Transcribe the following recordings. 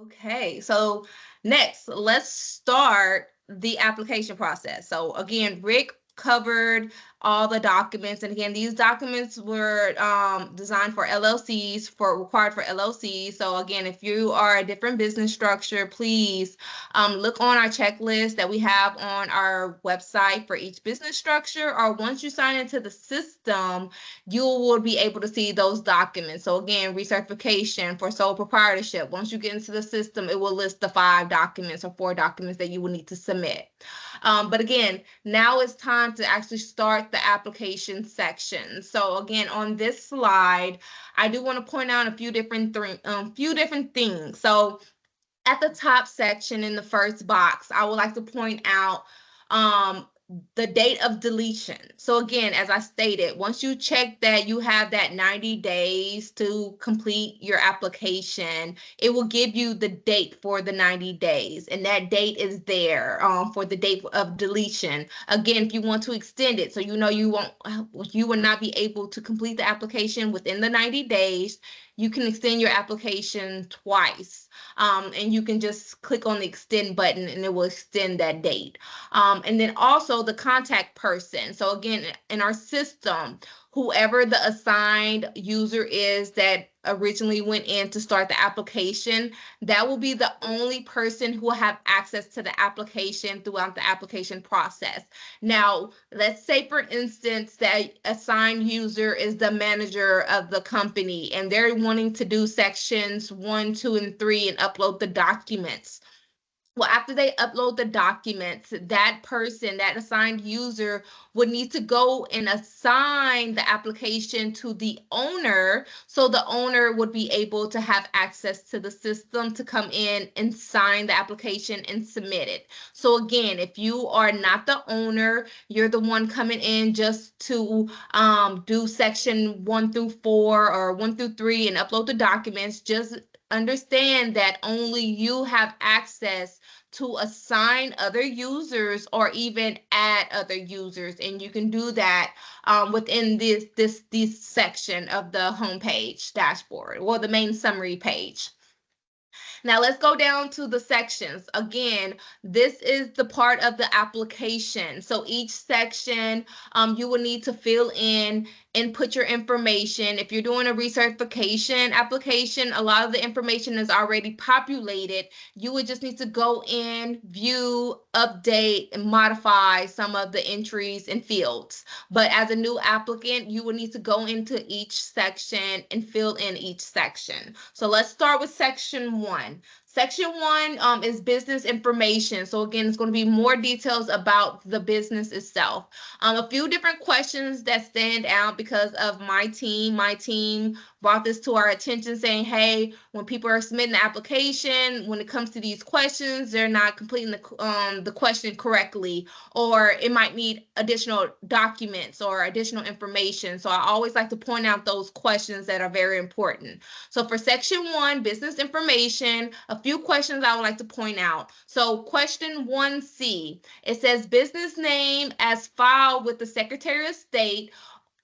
Okay, so next, let's start the application process. So again, Rick covered all the documents, and again, these documents were designed for LLCs, required for LLCs. So again, if you are a different business structure, please look on our checklist that we have on our website for each business structure, or once you sign into the system, you will be able to see those documents. So again, recertification for sole proprietorship. Once you get into the system, it will list the 5 documents or 4 documents that you will need to submit. But again, now it's time to actually start the application section. So again, on this slide, I do want to point out a few different things. So at the top section in the first box, I would like to point out the date of deletion. So again, as I stated, once you check that you have that 90 days to complete your application, it will give you the date for the 90 days. And that date is there for the date of deletion. Again, if you want to extend it, so you know you will not be able to complete the application within the 90 days, you can extend your application twice. And you can just click on the extend button and it will extend that date. And then also the contact person. So again, in our system, whoever the assigned user is that originally went in to start the application, that will be the only person who will have access to the application throughout the application process. Now, let's say, for instance, that assigned user is the manager of the company and they're wanting to do sections 1, 2, and 3 and upload the documents. Well, after they upload the documents, that person, that assigned user, would need to go and assign the application to the owner, so the owner would be able to have access to the system to come in and sign the application and submit it. So again, if you are not the owner, you're the one coming in just to do section 1 through 4 or 1 through 3 and upload the documents, just understand that only you have access to assign other users or even add other users, and you can do that within this section of the homepage dashboard or the main summary page. Now let's go down to the sections. Again, this is the part of the application. So each section, you will need to fill in, input your information. If you're doing a recertification application, a lot of the information is already populated. You would just need to go in, view, update, and modify some of the entries and fields. But as a new applicant, you will need to go into each section and fill in each section. So let's start with section 1. Section 1 is business information. So again, it's going to be more details about the business itself. A few different questions that stand out because of my team. My team brought this to our attention saying, hey, when people are submitting the application, when it comes to these questions, they're not completing the question correctly, or it might need additional documents or additional information. So I always like to point out those questions that are very important. So for section 1, business information, a few questions I would like to point out. So question 1C, it says business name as filed with the Secretary of State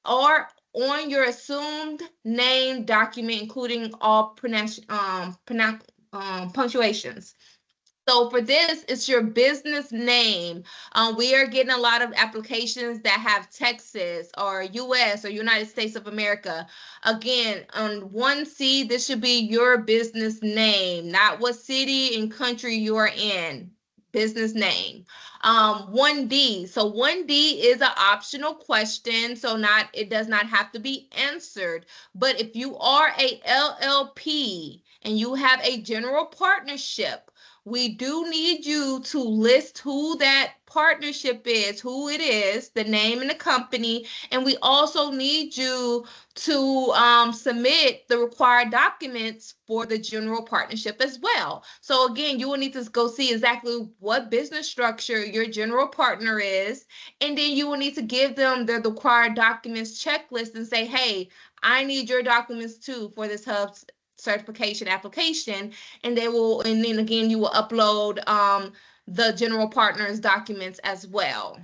or on your assumed name document, including all punctuations. So for this, it's your business name. We are getting a lot of applications that have Texas or US or United States of America. Again, on 1C, this should be your business name, not what city and country you are in. Business name. 1D. So 1D is an optional question, so it does not have to be answered. But if you are a LLP and you have a general partnership, we do need you to list who that partnership is, who it is, the name and the company, and we also need you to submit the required documents for the general partnership as well. So again, you will need to go see exactly what business structure your general partner is, and then you will need to give them the required documents checklist and say, hey, I need your documents too for this hub certification application, and then again you will upload the general partner's documents as well.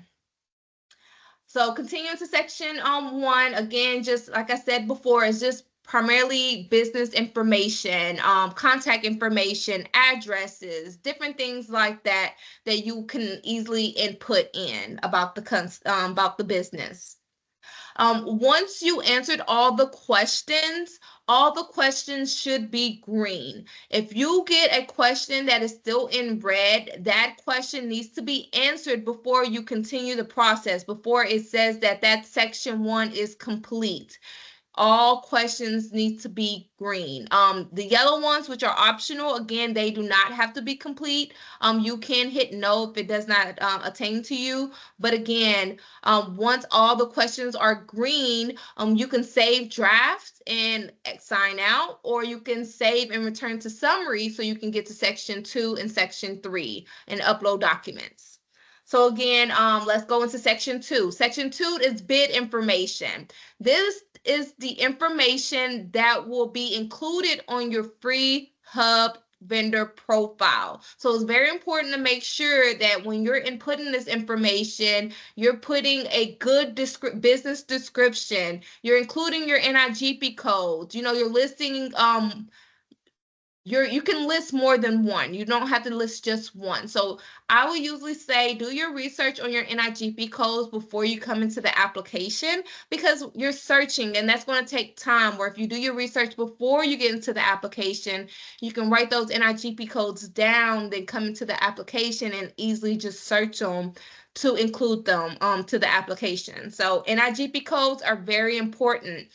So continuing to section 1, again, just like I said before, it's just primarily business information, contact information, addresses, different things like that that you can easily input in about the business. Once you answered all the questions should be green. If you get a question that is still in red, that question needs to be answered before you continue the process, before it says that section 1 is complete. All questions need to be green. The yellow ones, which are optional, again, they do not have to be complete. You can hit no if it does not attain to you. But again, once all the questions are green, you can save draft and sign out, or you can save and return to summary so you can get to section 2 and section 3 and upload documents. So again, let's go into section 2. Section 2 is bid information. This is the information that will be included on your free hub vendor profile. So it's very important to make sure that when you're inputting this information, you're putting a good business description, you're including your NIGP codes, you're listing you can list more than one. You don't have to list just one. So I would usually say do your research on your NIGP codes before you come into the application, because you're searching and that's going to take time. Where if you do your research before you get into the application, you can write those NIGP codes down, then come into the application and easily just search them to include them to the application. So NIGP codes are very important.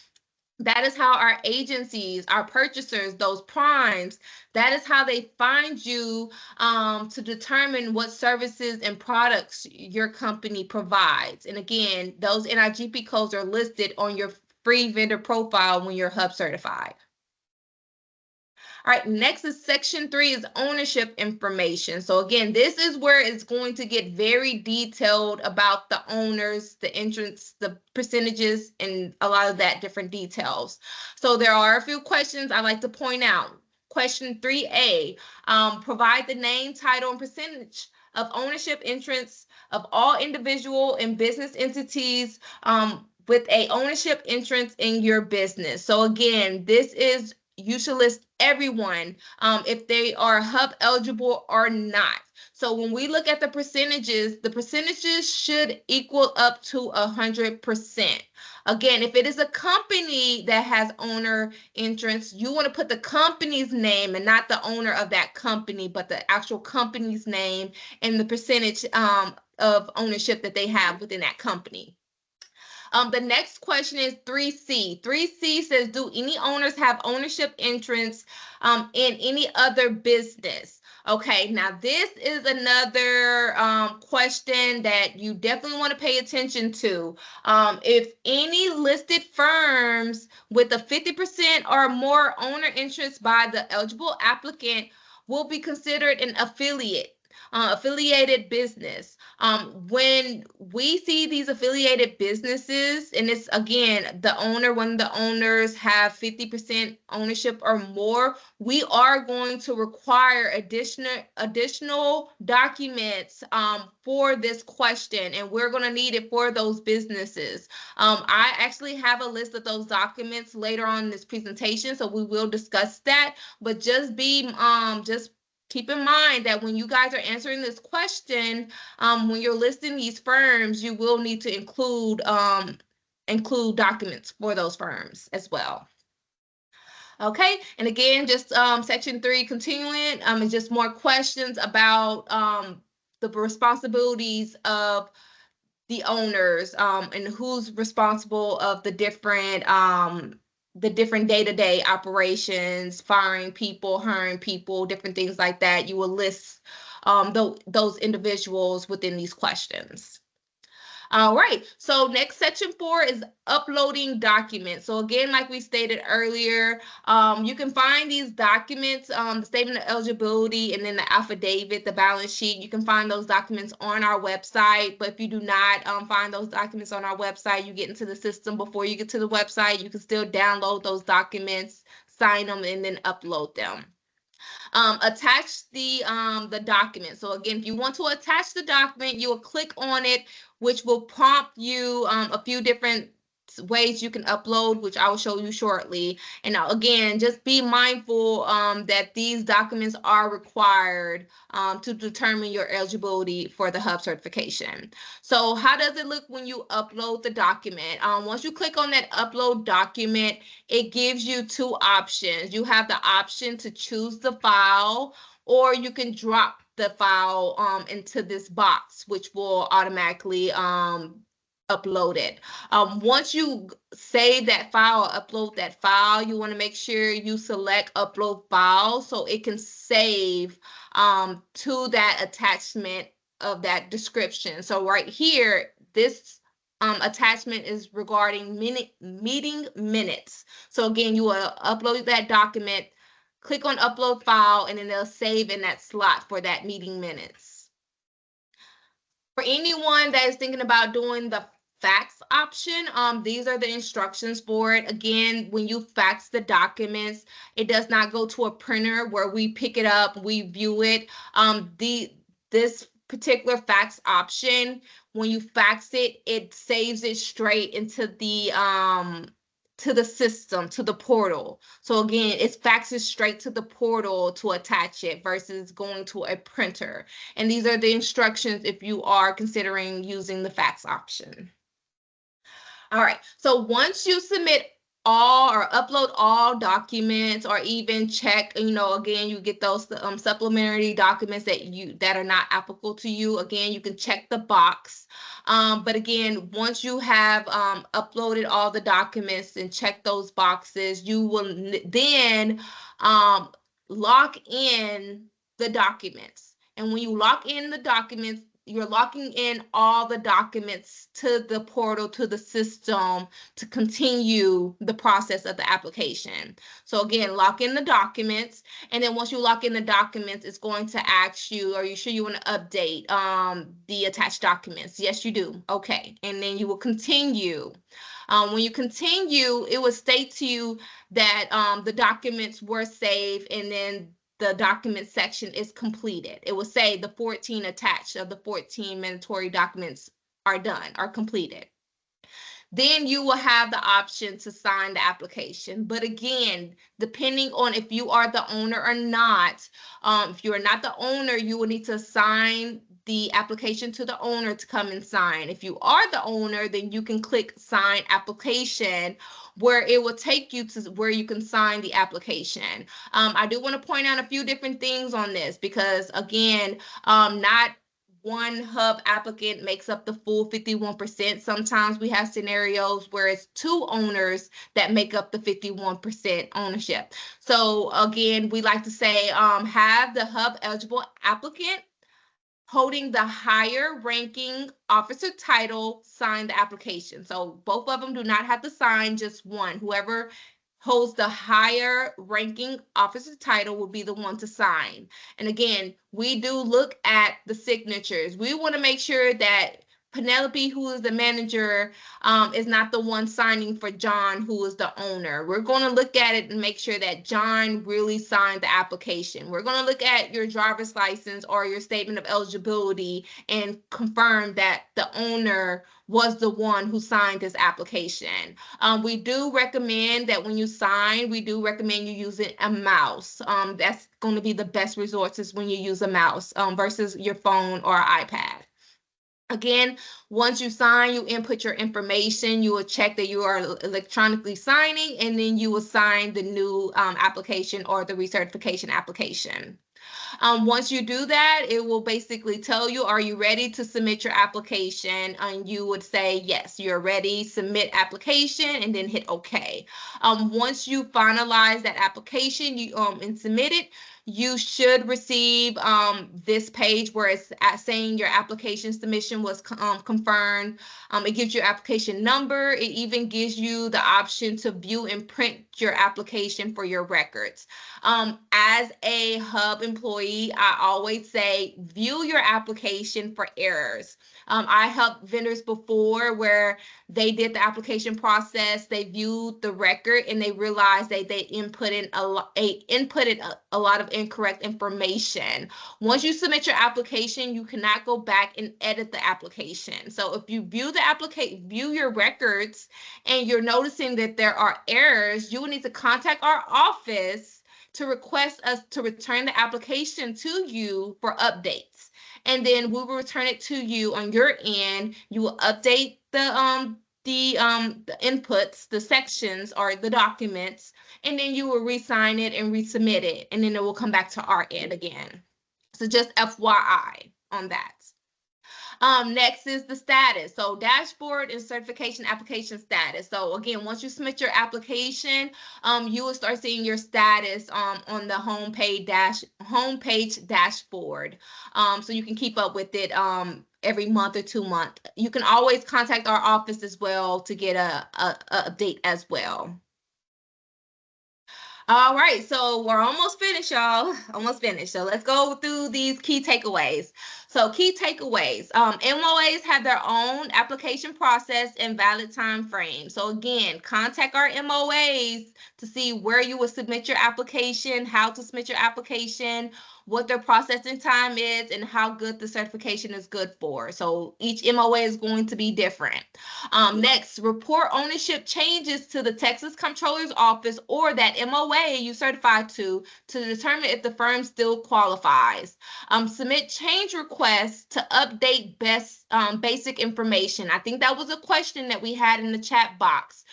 That is how our agencies, our purchasers, those primes, that is how they find you to determine what services and products your company provides. And again, those NIGP codes are listed on your free vendor profile when you're hub certified. All right, next is section 3 is ownership information. So again, this is where it's going to get very detailed about the owners, the entrance, the percentages, and a lot of that different details. So there are a few questions I like to point out. Question 3A, provide the name, title, and percentage of ownership interests of all individual and business entities with a ownership interest in your business. So again, you should list everyone if they are hub eligible or not. So when we look at the percentages should equal up to 100%. Again, if it is a company that has owner interest, you want to put the company's name and not the owner of that company, but the actual company's name and the percentage of ownership that they have within that company. The next question is 3C. 3C says, do any owners have ownership interests in any other business? Okay, now this is another question that you definitely want to pay attention to. If any listed firms with a 50% or more owner interest by the eligible applicant will be considered an affiliated business. When we see these affiliated businesses, and it's again when the owners have 50% ownership or more, we are going to require additional documents for this question, and we're going to need it for those businesses. I actually have a list of those documents later on in this presentation, so we will discuss that. But just keep in mind that when you guys are answering this question, when you're listing these firms, you will need to include documents for those firms as well. Okay, and again, just section 3 continuing, is just more questions about the responsibilities of the owners and who's responsible of the different day-to-day operations, firing people, hiring people, different things like that. You will list those individuals within these questions. All right, so next section 4 is uploading documents. So again, like we stated earlier, you can find these documents, the statement of eligibility, and then the affidavit, the balance sheet. You can find those documents on our website, but if you do not find those documents on our website, you get into the system before you get to the website, you can still download those documents, sign them, and then upload them. Attach the document. So again, if you want to attach the document, you will click on it, which will prompt you a few different ways you can upload, which I will show you shortly. And now, again, just be mindful that these documents are required to determine your eligibility for the Hub certification. So how does it look when you upload the document? Once you click on that upload document, it gives you two options. You have the option to choose the file, or you can drop the file into this box, which will automatically upload it. Once you save that file or upload that file, you want to make sure you select upload file so it can save to that attachment of that description. So right here, this attachment is regarding meeting minutes. So again, you will upload that document, click on upload file, and then they'll save in that slot for that meeting minutes. For anyone that is thinking about doing the fax option, these are the instructions for it. Again, when you fax the documents, it does not go to a printer where we pick it up, we view it. This particular fax option, when you fax it, it saves it straight into the system, to the portal. So again, it faxes straight to the portal to attach it versus going to a printer. And these are the instructions if you are considering using the fax option. All right, so once you submit all or upload all documents, or even check, again, you get those supplementary documents that are not applicable to you. Again, you can check the box. But again, once you have uploaded all the documents and check those boxes, you will then lock in the documents. And when you lock in the documents, you're locking in all the documents to the portal, to the system, to continue the process of the application. So again, lock in the documents, and then once you lock in the documents, it's going to ask you, are you sure you want to update the attached documents? Yes, you do. Okay, and then you will continue. When you continue, it will state to you that the documents were saved, and then the document section is completed. It will say the 14 attached of the 14 mandatory documents are done, are completed. Then you will have the option to sign the application. But again, depending on if you are the owner or not, if you are not the owner, you will need to sign the application to the owner to come and sign. If you are the owner, then you can click sign application, where it will take you to where you can sign the application. I do want to point out a few different things on this, because again, not one Hub applicant makes up the full 51%. Sometimes we have scenarios where it's two owners that make up the 51% ownership. So again, we like to say have the Hub eligible applicant holding the higher ranking officer title sign the application. So both of them do not have to sign, just one. Whoever holds the higher ranking officer title will be the one to sign. And again, we do look at the signatures. We want to make sure that Penelope, who is the manager, is not the one signing for John, who is the owner. We're going to look at it and make sure that John really signed the application. We're going to look at your driver's license or your statement of eligibility and confirm that the owner was the one who signed this application. We do recommend that when you sign, we do recommend you using a mouse. That's going to be the best resources when you use a mouse versus your phone or iPad. Again, once you sign, you input your information, you will check that you are electronically signing, and then you will sign the new application or the recertification application. Once you do that, it will basically tell you, are you ready to submit your application? And you would say, yes, you're ready, submit application, and then hit OK. Once you finalize that application and submit it, you should receive this page where it's saying your application submission was confirmed. It gives you application number. It even gives you the option to view and print your application for your records. As a Hub employee, I always say view your application for errors. I helped vendors before where they did the application process, they viewed the record, and they realized that they inputted a lot of incorrect information. Once you submit your application, you cannot go back and edit the application. So if you view your records and you're noticing that there are errors, you will need to contact our office to request us to return the application to you for updates. And then we will return it to you on your end. You will update the inputs, the sections or the documents, and then you will re-sign it and resubmit it, and then it will come back to our end again. So just FYI on that. Next is the status. So dashboard and certification application status. So again, once you submit your application, you will start seeing your status on the homepage dashboard. So you can keep up with it every month or 2 months. You can always contact our office as well to get a update as well. All right, so we're almost finished, y'all. Almost finished. So let's go through these key takeaways. So key takeaways. MOAs have their own application process and valid time frame. So again, contact our MOAs to see where you will submit your application, how to submit your application, what their processing time is, and how good the certification is good for. So each MOA is going to be different. Next, report ownership changes to the Texas Comptroller's Office or that MOA you certified to determine if the firm still qualifies. Submit change requests to update basic information. I think that was a question that we had in the chat box.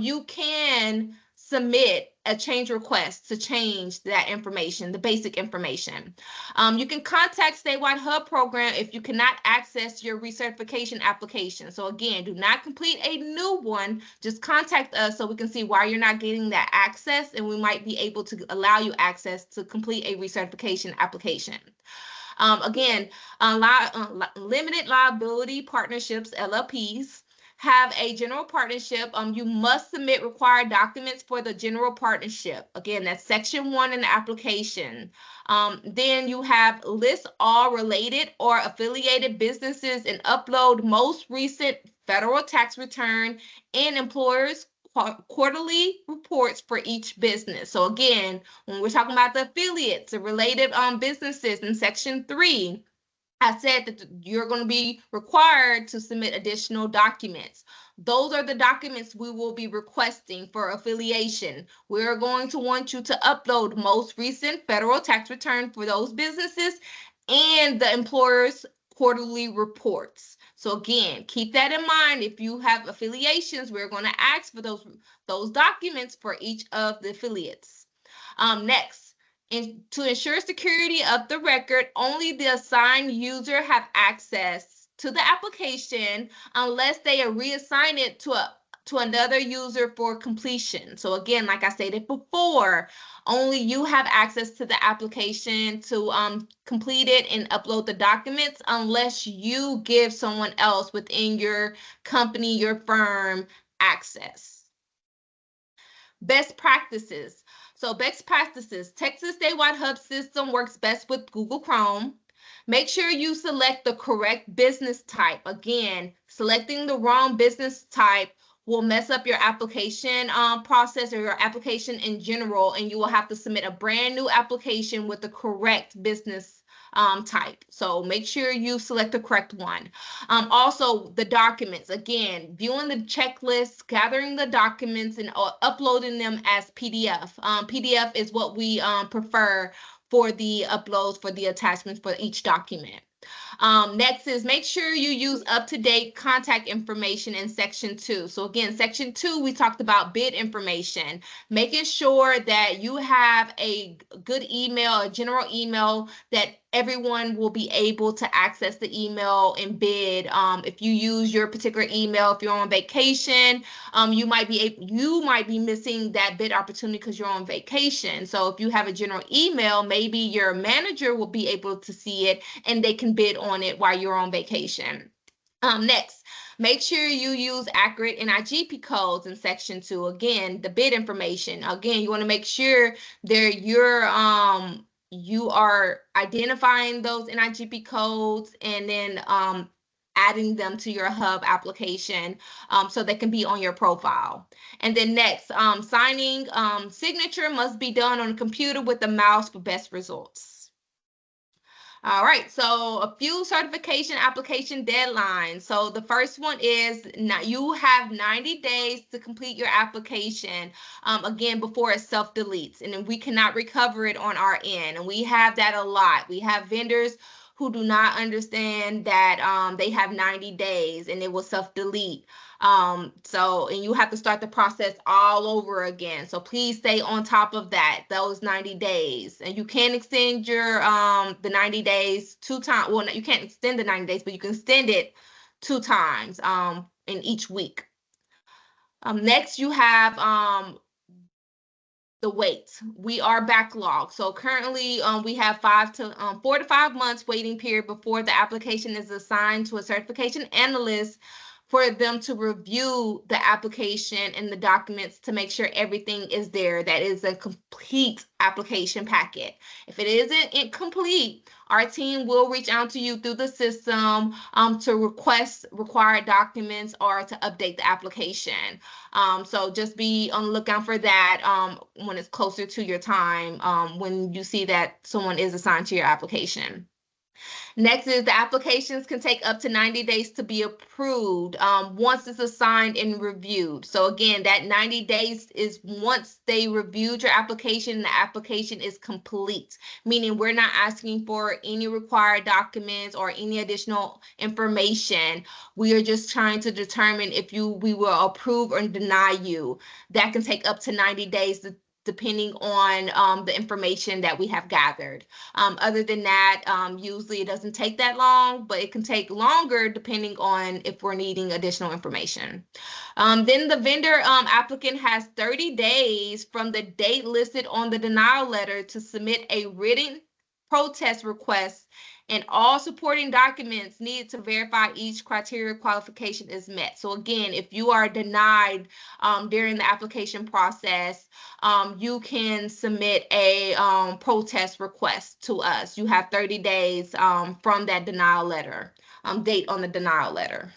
You can submit a change request to change that information, the basic information. You can contact Statewide Hub program if you cannot access your recertification application. So again, do not complete a new one. Just contact us so we can see why you're not getting that access, and we might be able to allow you access to complete a recertification application. Again, limited liability partnerships, LLPs, have a general partnership. You must submit required documents for the general partnership. Again, that's section 1 in the application. Then you have list all related or affiliated businesses and upload most recent federal tax return and employers' quarterly reports for each business. So again, when we're talking about the affiliates, the related businesses in section 3, I said that you're going to be required to submit additional documents. Those are the documents we will be requesting for affiliation. We're going to want you to upload most recent federal tax return for those businesses and the employer's quarterly reports. So again, keep that in mind. If you have affiliations, we're going to ask for those documents for each of the affiliates. Next. To ensure security of the record, only the assigned user have access to the application unless they reassign it to another user for completion. So again, like I stated before, only you have access to the application to complete it and upload the documents unless you give someone else within your company, your firm, access. Best practices. So best practices, Texas Statewide Hub system works best with Google Chrome. Make sure you select the correct business type. Again, selecting the wrong business type will mess up your application process or your application in general, and you will have to submit a brand new application with the correct business type. So make sure you select the correct one. Also, the documents, again, viewing the checklist, gathering the documents, and uploading them as PDF. PDF is what we prefer for the uploads, for the attachments for each document. Next is make sure you use up-to-date contact information in section 2. So again, section 2, we talked about bid information, making sure that you have a good email, a general email that everyone will be able to access the email and bid. If you use your particular email, if you're on vacation, you might be missing that bid opportunity because you're on vacation. So if you have a general email, maybe your manager will be able to see it and they can bid on it while you're on vacation. Next, make sure you use accurate NIGP codes in section 2. Again, the bid information. Again, you want to make sure that you are identifying those NIGP codes, and then adding them to your Hub application so they can be on your profile. And then next, signing signature must be done on a computer with a mouse for best results. All right, so a few certification application deadlines. So the first one is you have 90 days to complete your application, again, before it self-deletes, and then we cannot recover it on our end. And we have that a lot. We have vendors who do not understand that they have 90 days and it will self-delete. And you have to start the process all over again. So please stay on top of that, those 90 days. And you can extend your the 90 days 2 times. Well, you can't extend the 90 days, but you can extend it 2 times in each week. Next, you have the wait. We are backlogged. So currently we have 4 to 5 months waiting period before the application is assigned to a certification analyst for them to review the application and the documents to make sure everything is there. That is a complete application packet. If it isn't incomplete, our team will reach out to you through the system to request required documents or to update the application. So just be on the lookout for that when it's closer to your time, when you see that someone is assigned to your application. Next is the applications can take up to 90 days to be approved once it's assigned and reviewed. So again, that 90 days is once they reviewed your application, the application is complete, meaning we're not asking for any required documents or any additional information. We are just trying to determine if we will approve or deny you. That can take up to 90 days depending on the information that we have gathered. Other than that, usually it doesn't take that long, but it can take longer depending on if we're needing additional information. Then the vendor applicant has 30 days from the date listed on the denial letter to submit a written protest request, and all supporting documents needed to verify each criteria qualification is met. So again, if you are denied during the application process, you can submit a protest request to us. You have 30 days from that denial letter, date on the denial letter.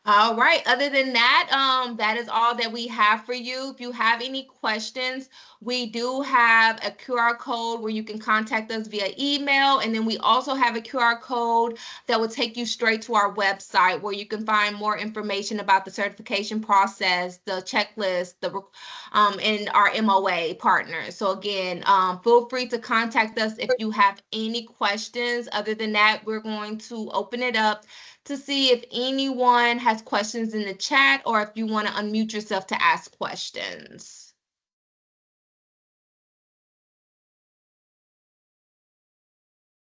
All right, other than that, that is all that we have for you. If you have any questions, we do have a QR code where you can contact us via email. And then we also have a QR code that will take you straight to our website where you can find more information about the certification process, the checklist, and our MOA partners. So again, feel free to contact us if you have any questions. Other than that, we're going to open it up to see if anyone has questions in the chat or if you want to unmute yourself to ask questions.